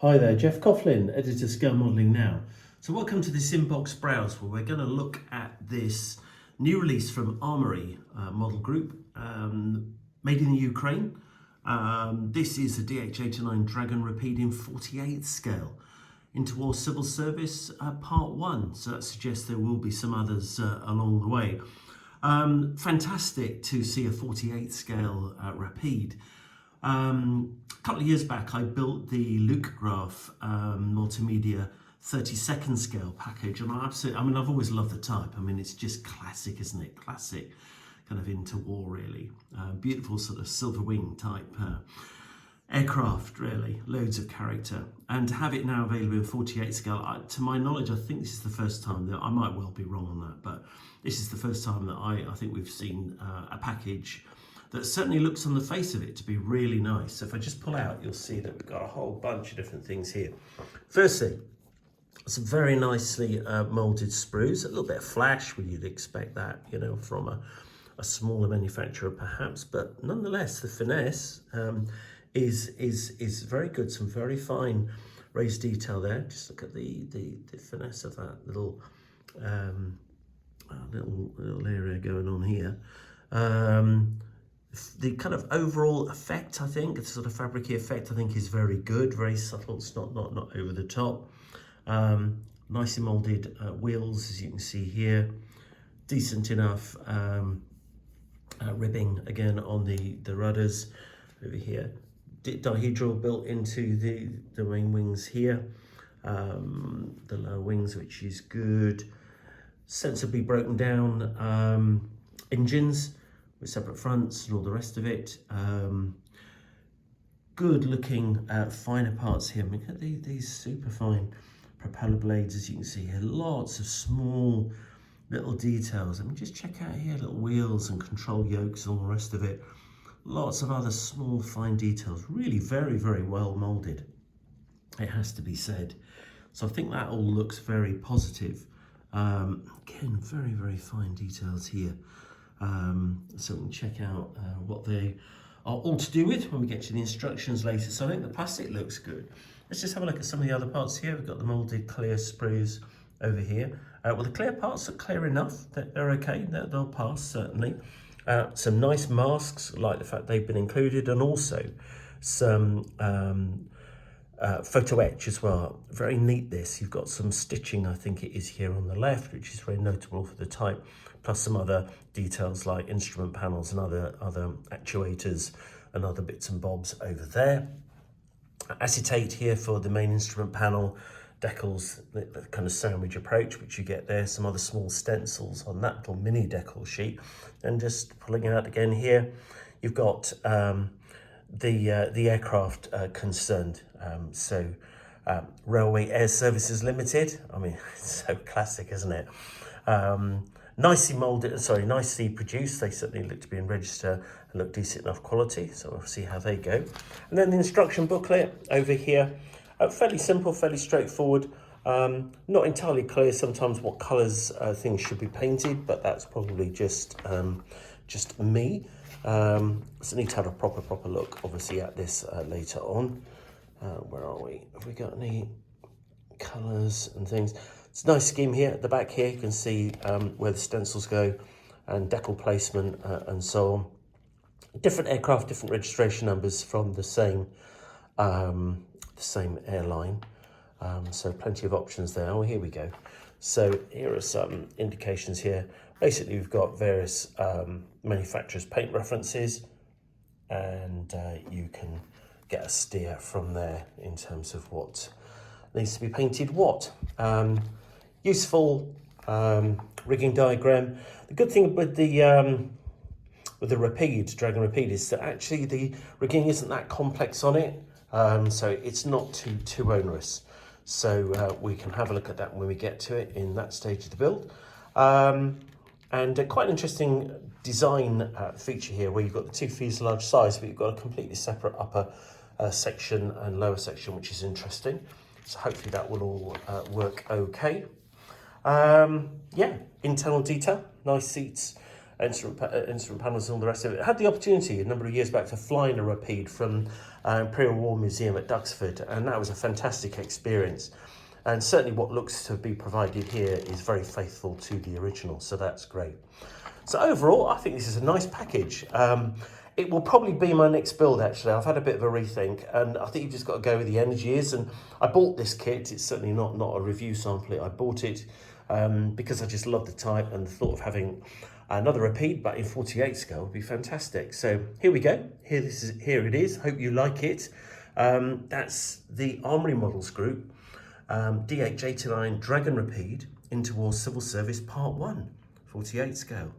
Hi there, Geoff Coughlin, editor Scale Modelling Now. So welcome to this inbox browse where we're going to look at this new release from Armory model group, made in the Ukraine. This is a DH89 Dragon Rapide in 48th scale into War Service Part 1. So that suggests there will be some others along the way. Fantastic to see a 48th scale Rapide. A couple of years back, I built the Luke Graph multimedia 32nd scale package, and I've always loved the type. I mean, it's just classic, isn't it? Classic, kind of into war, really. Beautiful sort of silver wing type aircraft, really. Loads of character. And to have it now available in 48 scale, to my knowledge, I think this is the first time that, I might well be wrong on that, but this is the first time that I think we've seen a package that certainly looks on the face of it to be really nice. So if I just pull out, you'll see that we've got a whole bunch of different things here. Firstly, some very nicely molded sprues, a little bit of flash, well, you'd expect that, you know, from a smaller manufacturer perhaps, but nonetheless, the finesse is very good. Some very fine raised detail there. Just look at the finesse of that little little area going on here. The kind of overall effect, I think, the sort of fabricy effect, I think, is very good, very subtle. It's not over the top. Nicely molded wheels, as you can see here. Decent enough ribbing again on the rudders over here. Dihedral built into the main wings here. The lower wings, which is good. Sensibly broken down engines with separate fronts and all the rest of it. Good looking finer parts here. Look at these super fine propeller blades, as you can see here. Lots of small little details. I mean, just check out here, little wheels and control yokes and all the rest of it. Lots of other small fine details. Really very, very well molded, it has to be said. So I think that all looks very positive. Again, very, very fine details here. So we can check out what they are all to do with when we get to the instructions later. So I think the plastic looks good. Let's just have a look at some of the other parts here. We've got the molded clear sprues over here. Well, the clear parts are clear enough. They're okay. They'll pass, certainly. Some nice masks, like the fact they've been included, and also some photo etch as well. Very neat this. You've got some stitching, I think it is here on the left, which is very notable for the type, plus some other details like instrument panels and other actuators and other bits and bobs over there. Acetate here for the main instrument panel, decals, the kind of sandwich approach which you get there, some other small stencils on that little mini decal sheet. And just pulling out again here, you've got the aircraft concerned. Railway Air Services Limited. I mean, it's so classic, isn't it? Nicely molded, nicely produced. They certainly look to be in register and look decent enough quality. So we'll see how they go. And then the instruction booklet over here. Fairly simple, fairly straightforward. Not entirely clear sometimes what colours things should be painted, but that's probably just me. So need to have a proper look, obviously, at this later on. Where are we? Have we got any colours and things? It's a nice scheme here at the back here. You can see where the stencils go and decal placement and so on. Different aircraft, different registration numbers from the same airline. So plenty of options there. Oh, here we go. So here are some indications here. Basically, we've got various manufacturers' paint references, and you can get a steer from there in terms of what needs to be painted what. Useful rigging diagram. The good thing with the Rapide, Dragon Rapide, is that actually the rigging isn't that complex on it, so it's not too onerous. So we can have a look at that when we get to it in that stage of the build. And quite an interesting design feature here, where you've got the two fuselage sides, but you've got a completely separate upper section and lower section, which is interesting. So hopefully that will all work okay. Yeah, internal detail, nice seats, instrument panels and all the rest of it. I had the opportunity a number of years back to fly in a Rapide from Imperial War Museum at Duxford, and that was a fantastic experience. And certainly what looks to be provided here is very faithful to the original, so that's great. So overall, I think this is a nice package. It will probably be my next build, actually. I've had a bit of a rethink, and I think you've just got to go where the energy is. And I bought this kit. It's certainly not a review sample. I bought it because I just love the type, and the thought of having another Rapide, but in 48 scale would be fantastic. So here we go. Here it is. Hope you like it. That's the Armory Models Group, DH89 Dragon Rapide Interwar Civil Service Part 1, 48 scale.